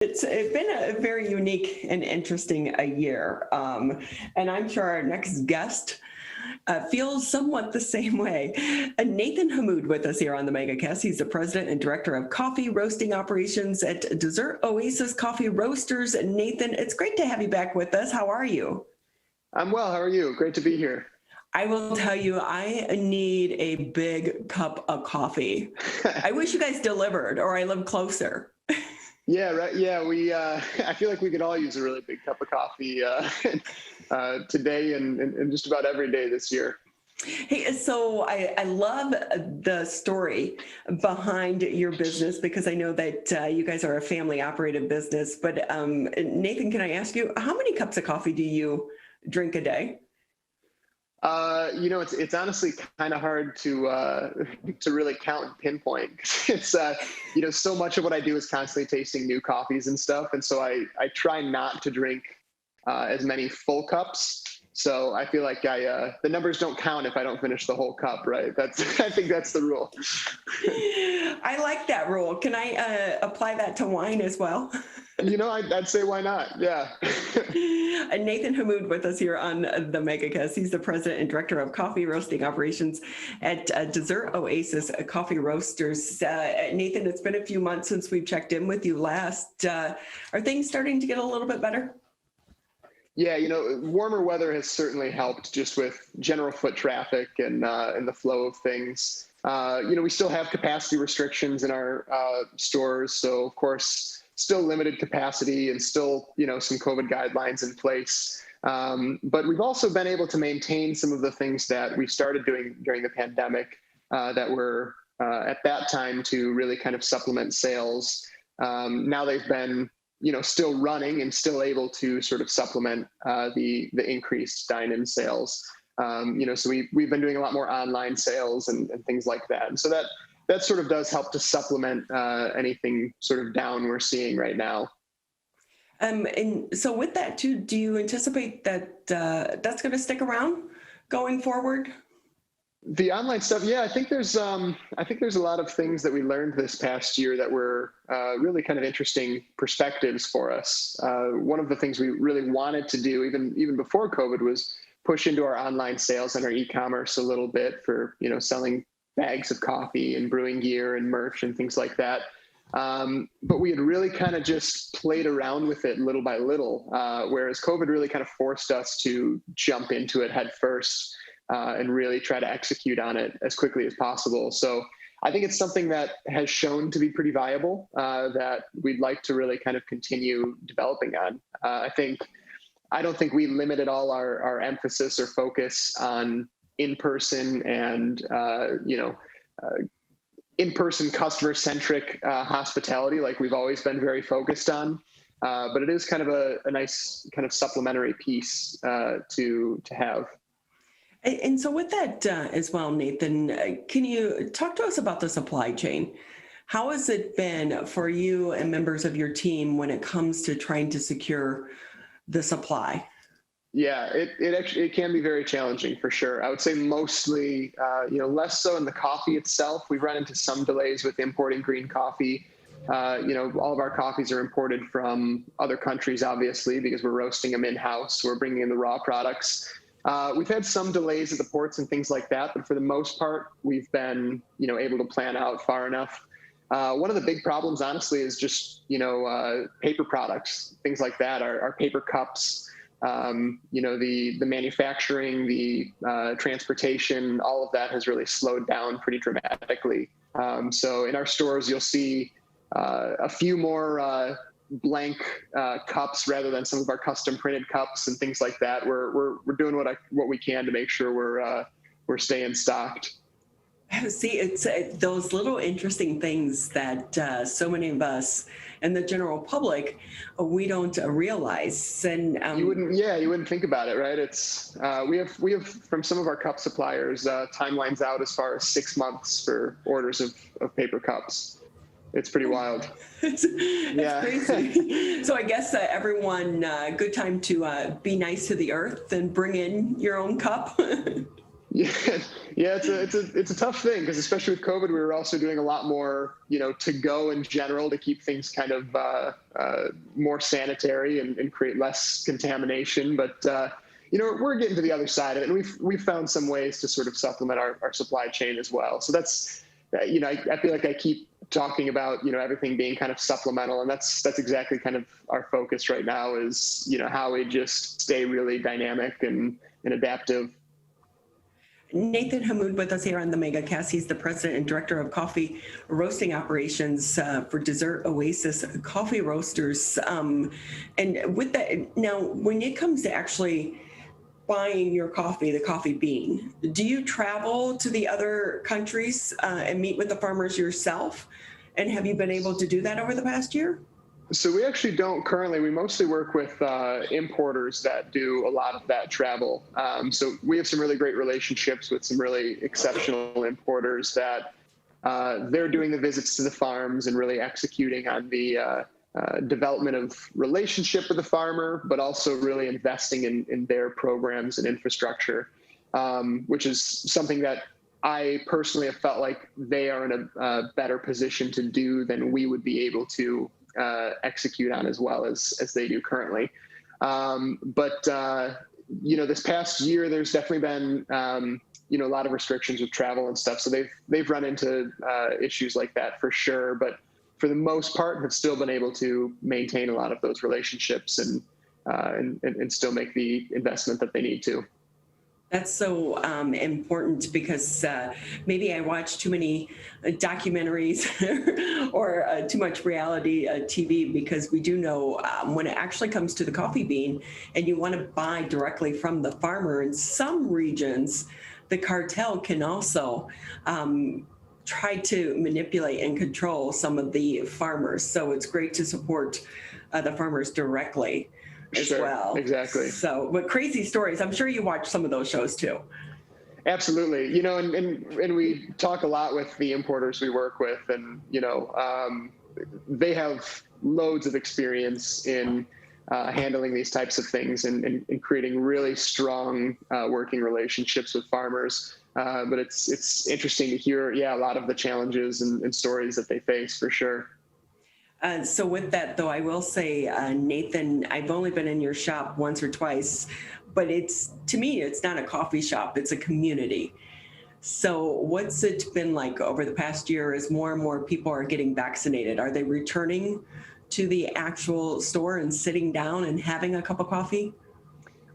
It's been a very unique and interesting year. And I'm sure our next guest feels somewhat the same way. Nathan Hamood with us here on the MegaCast. He's the president and director of coffee roasting operations at Dessert Oasis Coffee Roasters. Nathan, it's great to have you back with us. How are you? I'm well. How are you? Great to be here. I will tell you, I need a big cup of coffee. I wish you guys delivered, or I live closer. Yeah, right. Yeah, I feel like we could all use a really big cup of coffee today and just about every day this year. Hey, so I love the story behind your business because I know that you guys are a family operated business. But Nathan, can I ask you, how many cups of coffee do you drink a day? It's honestly kind of hard to really count and pinpoint. It's so much of what I do is constantly tasting new coffees and stuff, and so I try not to drink as many full cups. So I feel like the numbers don't count if I don't finish the whole cup, right? I think that's the rule. I like that rule. Can I apply that to wine as well? I'd say why not? Yeah. Nathan Hamood with us here on the MegaCast. He's the president and director of coffee roasting operations at Dessert Oasis Coffee Roasters. Nathan, it's been a few months since we've checked in with you last. Are things starting to get a little bit better? Yeah, warmer weather has certainly helped just with general foot traffic and the flow of things. We still have capacity restrictions in our stores, so of course, still limited capacity and still, some COVID guidelines in place. But we've also been able to maintain some of the things that we started doing during the pandemic that were at that time to really kind of supplement sales. Now they've been, still running and still able to sort of supplement the increased dine-in sales. So we've been doing a lot more online sales and things like that. And so that sort of does help to supplement anything sort of down we're seeing right now. And so with that too, do you anticipate that that's going to stick around going forward? The online stuff, yeah, I think there's a lot of things that we learned this past year that were really kind of interesting perspectives for us. One of the things we really wanted to do, even before COVID, was push into our online sales and our e-commerce a little bit for selling bags of coffee and brewing gear and merch and things like that. But we had really kind of just played around with it little by little, whereas COVID really kind of forced us to jump into it head first and really try to execute on it as quickly as possible. So I think it's something that has shown to be pretty viable that we'd like to really kind of continue developing on. I don't think we limited all our emphasis or focus on in-person and in-person customer-centric hospitality like we've always been very focused on. But it is kind of a nice kind of supplementary piece to have. And so with that as well, Nathan, can you talk to us about the supply chain? How has it been for you and members of your team when it comes to trying to secure the supply? Yeah, it can be very challenging for sure. I would say mostly, less so in the coffee itself. We've run into some delays with importing green coffee. All of our coffees are imported from other countries, obviously, because we're roasting them in-house. We're bringing in the raw products. We've had some delays at the ports and things like that, but for the most part, we've been, able to plan out far enough. One of the big problems, honestly, is just, paper products, things like that, our paper cups, the manufacturing, the transportation, all of that has really slowed down pretty dramatically. So in our stores, you'll see a few more blank cups rather than some of our custom printed cups and things like that. We're doing what we can to make sure we're staying stocked. See, it's those little interesting things that so many of us and the general public we don't realize. And you wouldn't think about it, right? It's we have from some of our cup suppliers timelines out as far as 6 months for orders of paper cups. It's pretty wild. It's crazy. So I guess everyone, good time to be nice to the earth and bring in your own cup. Yeah, yeah, it's a tough thing because especially with COVID, we were also doing a lot more, to go in general to keep things kind of more sanitary and create less contamination. But we're getting to the other side of it, and we've found some ways to sort of supplement our supply chain as well. So that's I feel like I keep talking about everything being kind of supplemental, and that's exactly kind of our focus right now is how we just stay really dynamic and adaptive. Nathan Hamood with us here on the MegaCast. He's the president and director of coffee roasting operations for Dessert Oasis Coffee Roasters. And with that, now when it comes to actually buying your coffee, the coffee bean, do you travel to the other countries and meet with the farmers yourself? And have you been able to do that over the past year? So we actually don't currently. We mostly work with importers that do a lot of that travel. So we have some really great relationships with some really exceptional importers that they're doing the visits to the farms and really executing on the development of relationship with the farmer, but also really investing in their programs and infrastructure, which is something that I personally have felt like they are in a better position to do than we would be able to execute on as well as they do currently. But this past year, there's definitely been, a lot of restrictions with travel and stuff. So they've run into issues like that for sure. But for the most part, have still been able to maintain a lot of those relationships and still make the investment that they need to. That's so important because maybe I watch too many documentaries or too much reality TV, because we do know when it actually comes to the coffee bean and you want to buy directly from the farmer, in some regions, the cartel can also try to manipulate and control some of the farmers. So it's great to support the farmers directly as Sure, well. exactly. So, but crazy stories. I'm sure you watch some of those shows too. Absolutely. And we talk a lot with the importers we work with, and, they have loads of experience in handling these types of things and creating really strong working relationships with farmers. But it's interesting to hear, a lot of the challenges and stories that they face for sure. So with that, though, I will say, Nathan, I've only been in your shop once or twice, but to me, it's not a coffee shop, it's a community. So what's it been like over the past year as more and more people are getting vaccinated? Are they returning to the actual store and sitting down and having a cup of coffee?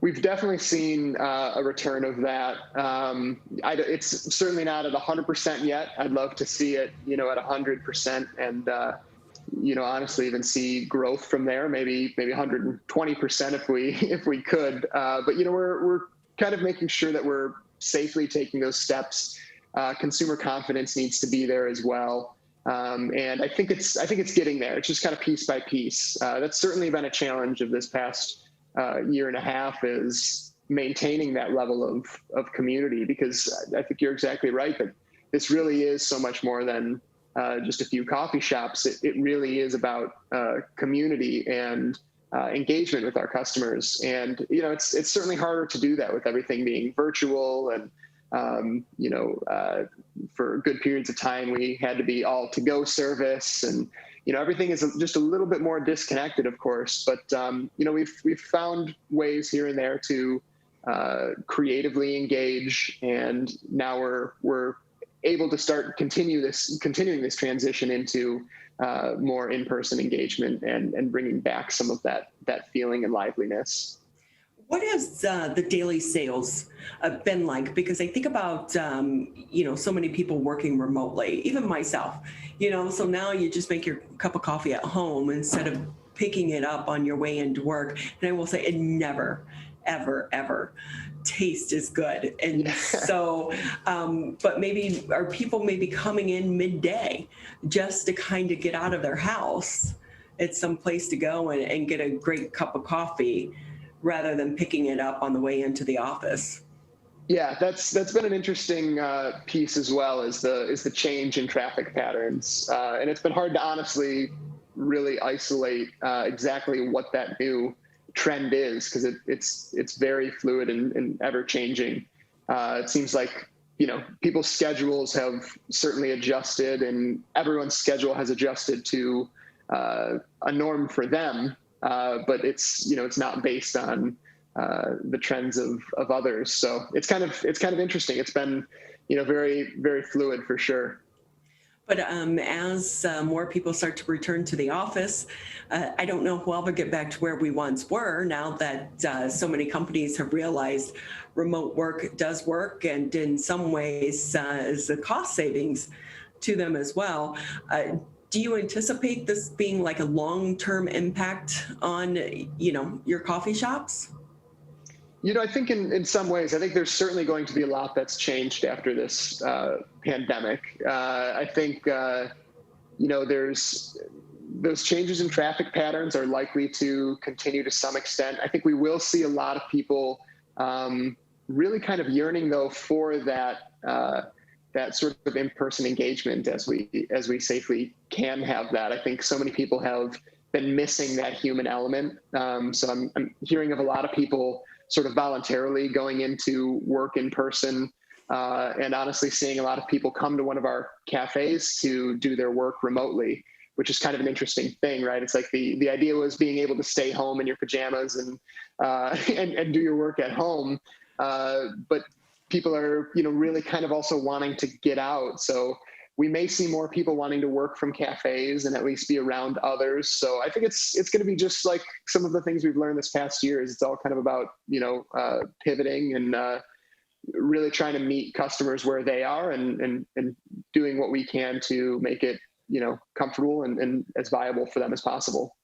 We've definitely seen a return of that. It's certainly not at 100% yet. I'd love to see it, at 100%, and honestly, even see growth from there, maybe 120% if we could. But we're kind of making sure that we're safely taking those steps. Consumer confidence needs to be there as well. And I think it's getting there. It's just kind of piece by piece. That's certainly been a challenge of this past year and a half, is maintaining that level of community, because I think you're exactly right that this really is so much more than just a few coffee shops. It really is about community and engagement with our customers. And, it's certainly harder to do that with everything being virtual. And, for good periods of time, we had to be all to-go service, and, everything is just a little bit more disconnected, of course. But, we've found ways here and there to creatively engage. And now we're able to start continuing this transition into more in-person engagement and bringing back some of that feeling and liveliness. What has the daily sales been like? Because I think about, so many people working remotely, even myself, so now you just make your cup of coffee at home instead of picking it up on your way into work. And I will say it never, ever, ever taste as good. And so, but are people maybe coming in midday just to kind of get out of their house at some place to go and get a great cup of coffee, rather than picking it up on the way into the office? Yeah, that's been an interesting piece as well, is the change in traffic patterns, and it's been hard to honestly really isolate exactly what that new trend is, because it's very fluid and ever changing. it seems like, people's schedules have certainly adjusted, and everyone's schedule has adjusted to a norm for them. But it's not based on the trends of others. So it's kind of interesting. It's been, very, very fluid for sure. But as more people start to return to the office, I don't know if we'll ever get back to where we once were now that so many companies have realized remote work does work, and in some ways is a cost savings to them as well. Do you anticipate this being like a long-term impact on, your coffee shops? I think in some ways, I think there's certainly going to be a lot that's changed after this pandemic. I think, there's those changes in traffic patterns are likely to continue to some extent. I think we will see a lot of people really kind of yearning, though, for that sort of in-person engagement as we safely can have that. I think so many people have been missing that human element. So I'm hearing of a lot of people sort of voluntarily going into work in person, and honestly seeing a lot of people come to one of our cafes to do their work remotely, which is kind of an interesting thing, right? It's like the idea was being able to stay home in your pajamas and do your work at home, but people are really kind of also wanting to get out. So we may see more people wanting to work from cafes and at least be around others. So I think it's going to be just like some of the things we've learned this past year. Is it's all kind of about pivoting and really trying to meet customers where they are and doing what we can to make it comfortable and as viable for them as possible.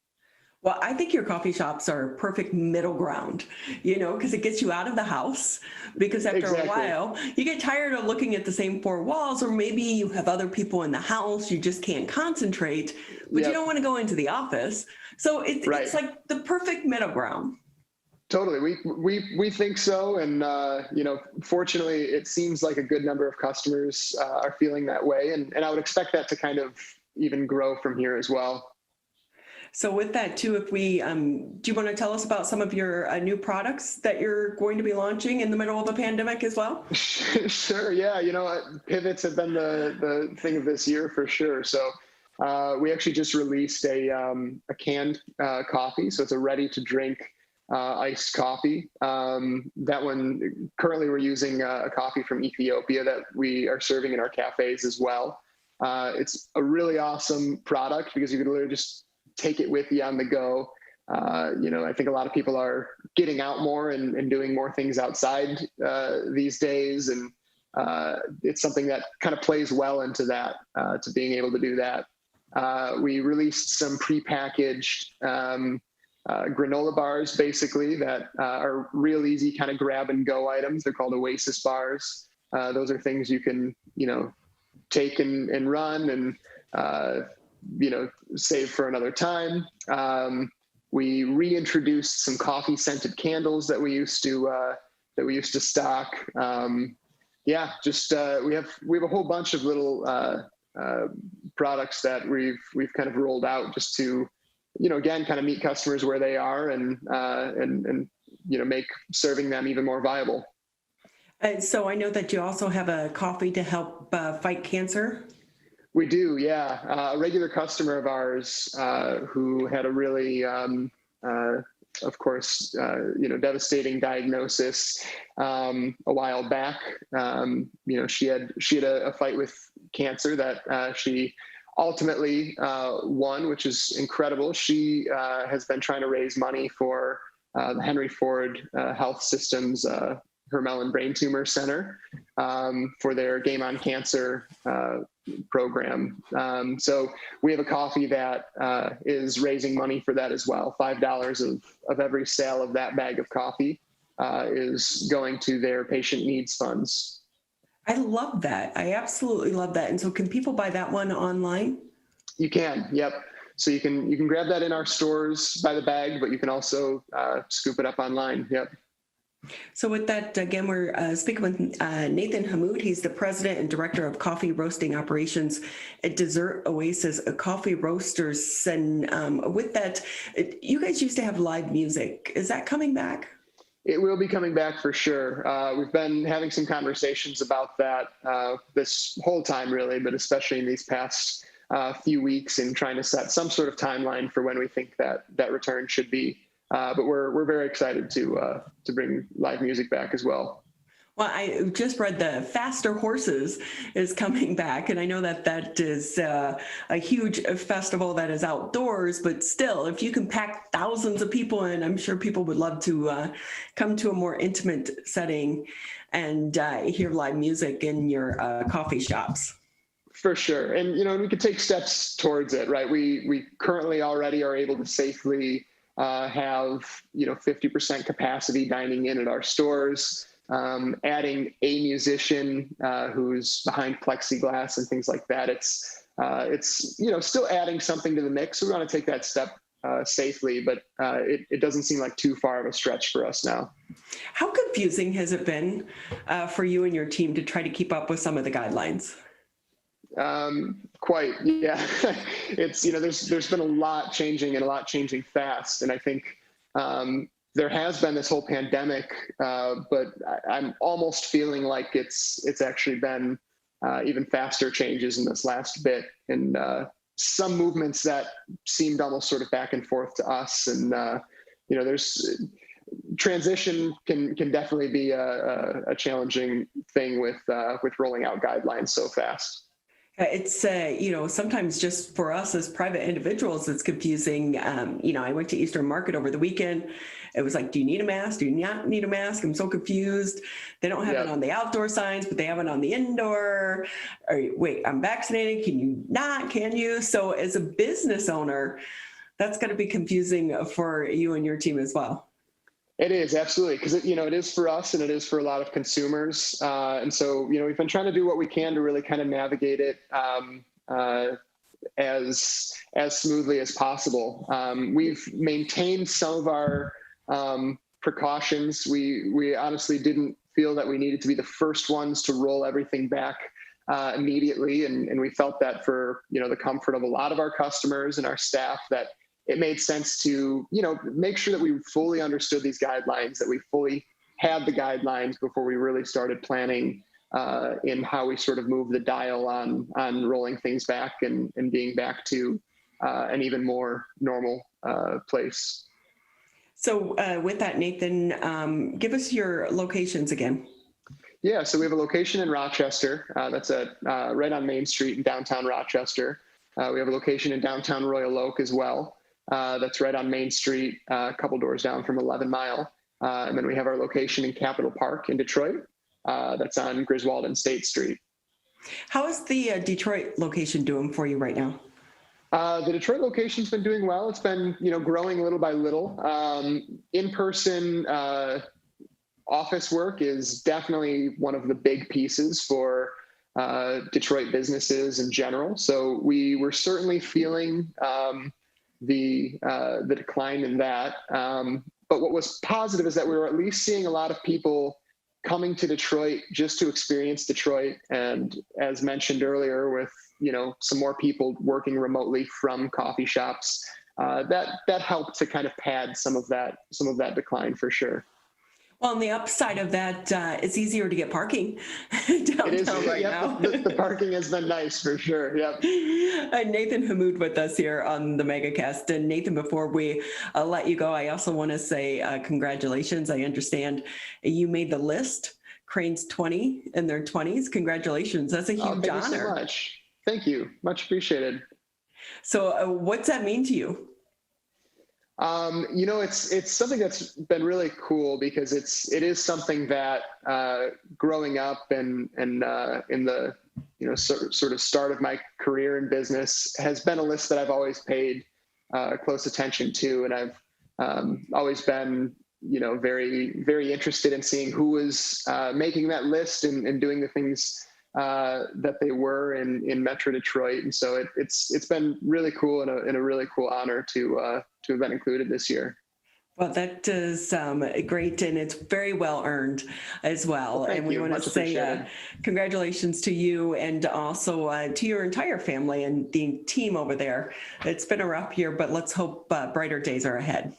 Well, I think your coffee shops are a perfect middle ground, because it gets you out of the house, because after Exactly. a while you get tired of looking at the same four walls, or maybe you have other people in the house, you just can't concentrate, but Yep. you don't want to go into the office. So Right. it's like the perfect middle ground. Totally. We think so. And, fortunately, it seems like a good number of customers are feeling that way. And I would expect that to kind of even grow from here as well. So with that too, if we, do you want to tell us about some of your new products that you're going to be launching in the middle of a pandemic as well? Sure. Yeah. Pivots have been the thing of this year for sure. So we actually just released a canned coffee. So it's a ready to drink iced coffee. That one, currently we're using a coffee from Ethiopia that we are serving in our cafes as well. It's a really awesome product because you can literally just take it with you on the go. I think a lot of people are getting out more and doing more things outside these days. And it's something that kind of plays well into that, to being able to do that. We released some prepackaged granola bars, basically, that are real easy kind of grab and go items. They're called Oasis Bars. Those are things you can, take and run and, save for another time. We reintroduced some coffee scented candles that we used to stock. We have a whole bunch of little products that we've kind of rolled out just to, again, kind of meet customers where they are and make serving them even more viable. So I know that you also have a coffee to help fight cancer. We do, yeah. A regular customer of ours who had a really, of course, devastating diagnosis a while back. She had a fight with cancer that she ultimately won, which is incredible. She has been trying to raise money for the Henry Ford Health System's Hermel and Brain Tumor Center for their Game on Cancer program. So we have a coffee that is raising money for that as well. $5 of every sale of that bag of coffee is going to their patient needs funds. I love that. I absolutely love that. And so can people buy that one online? You can, yep. So you can grab that in our stores by the bag, but you can also scoop it up online. Yep. So with that, again, we're speaking with Nathan Hamood. He's the president and director of coffee roasting operations at Dessert Oasis Coffee Roasters. And with that, you guys used to have live music. Is that coming back? It will be coming back for sure. We've been having some conversations about that this whole time, really, but especially in these past few weeks, and trying to set some sort of timeline for when we think that return should be. But we're very excited to bring live music back as well. Well, I just read the Faster Horses is coming back, and I know that is a huge festival that is outdoors, but still, if you can pack thousands of people in, I'm sure people would love to come to a more intimate setting and hear live music in your coffee shops. For sure. And, we could take steps towards it, right? We currently already are able to safely have, 50% capacity dining in at our stores. Adding a musician who's behind plexiglass and things like that. It's still adding something to the mix. So we want to take that step safely, but it doesn't seem like too far of a stretch for us now. How confusing has it been for you and your team to try to keep up with some of the guidelines? Quite, yeah. It's, there's been a lot changing and a lot changing fast. And I think, there has been this whole pandemic, but I'm almost feeling like it's actually been even faster changes in this last bit, and some movements that seemed almost sort of back and forth to us. And there's transition can definitely be a challenging thing with rolling out guidelines so fast. It's, sometimes just for us as private individuals, it's confusing. I went to Eastern Market over the weekend. It was like, do you need a mask? Do you not need a mask? I'm so confused. They don't have it on the outdoor signs, but they have it on the indoor. Wait, I'm vaccinated. Can you not? Can you? So as a business owner, that's going to be confusing for you and your team as well. It is, absolutely, because it is for us and it is for a lot of consumers. And so, we've been trying to do what we can to really kind of navigate it as smoothly as possible. We've maintained some of our precautions. We honestly didn't feel that we needed to be the first ones to roll everything back immediately. And we felt that for, the comfort of a lot of our customers and our staff, that it made sense to, make sure that we fully understood these guidelines, that we fully had the guidelines before we really started planning in how we sort of move the dial on rolling things back and being back to an even more normal place. So with that, Nathan, give us your locations again. Yeah, so we have a location in Rochester. That's right on Main Street in downtown Rochester. We have a location in downtown Royal Oak as well. That's right on Main Street, a couple doors down from 11 Mile. And then we have our location in Capitol Park in Detroit. That's on Griswold and State Street. How is the Detroit location doing for you right now? The Detroit location's been doing well. It's been, growing little by little. In-person office work is definitely one of the big pieces for Detroit businesses in general. So we were certainly feeling the decline in that. But what was positive is that we were at least seeing a lot of people coming to Detroit just to experience Detroit. And as mentioned earlier, with, some more people working remotely from coffee shops, that helped to kind of pad some of that decline for sure. Well, on the upside of that, it's easier to get parking downtown right now. The parking has been nice for sure. Yep. Nathan Hamood with us here on the MegaCast. And Nathan, before we let you go, I also want to say congratulations. I understand you made the list. Crane's 20 in their 20s. Congratulations. That's a huge honor. Thank you so much. Thank you. Much appreciated. So what's that mean to you? It's something that's been really cool because it is something that growing up and in the sort of start of my career in business has been a list that I've always paid close attention to, and I've always been very, very interested in seeing who was making that list and doing the things that they were in Metro Detroit. And so it's been really cool and a really cool honor to have been included this year. Well, that is great, and it's very well earned as well. And we want to say congratulations to you and also to your entire family and the team over there. It's been a rough year, but let's hope brighter days are ahead.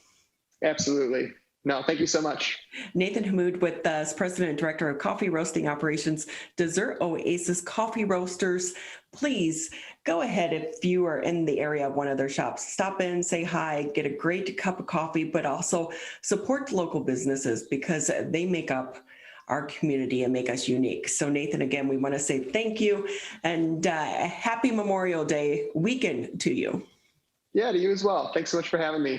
Absolutely. No, thank you so much. Nathan Hamood with us, President and Director of Coffee Roasting Operations, Dessert Oasis Coffee Roasters. Please go ahead if you are in the area of one of their shops. Stop in, say hi, get a great cup of coffee, but also support local businesses because they make up our community and make us unique. So Nathan, again, we want to say thank you and happy Memorial Day weekend to you. Yeah, to you as well. Thanks so much for having me.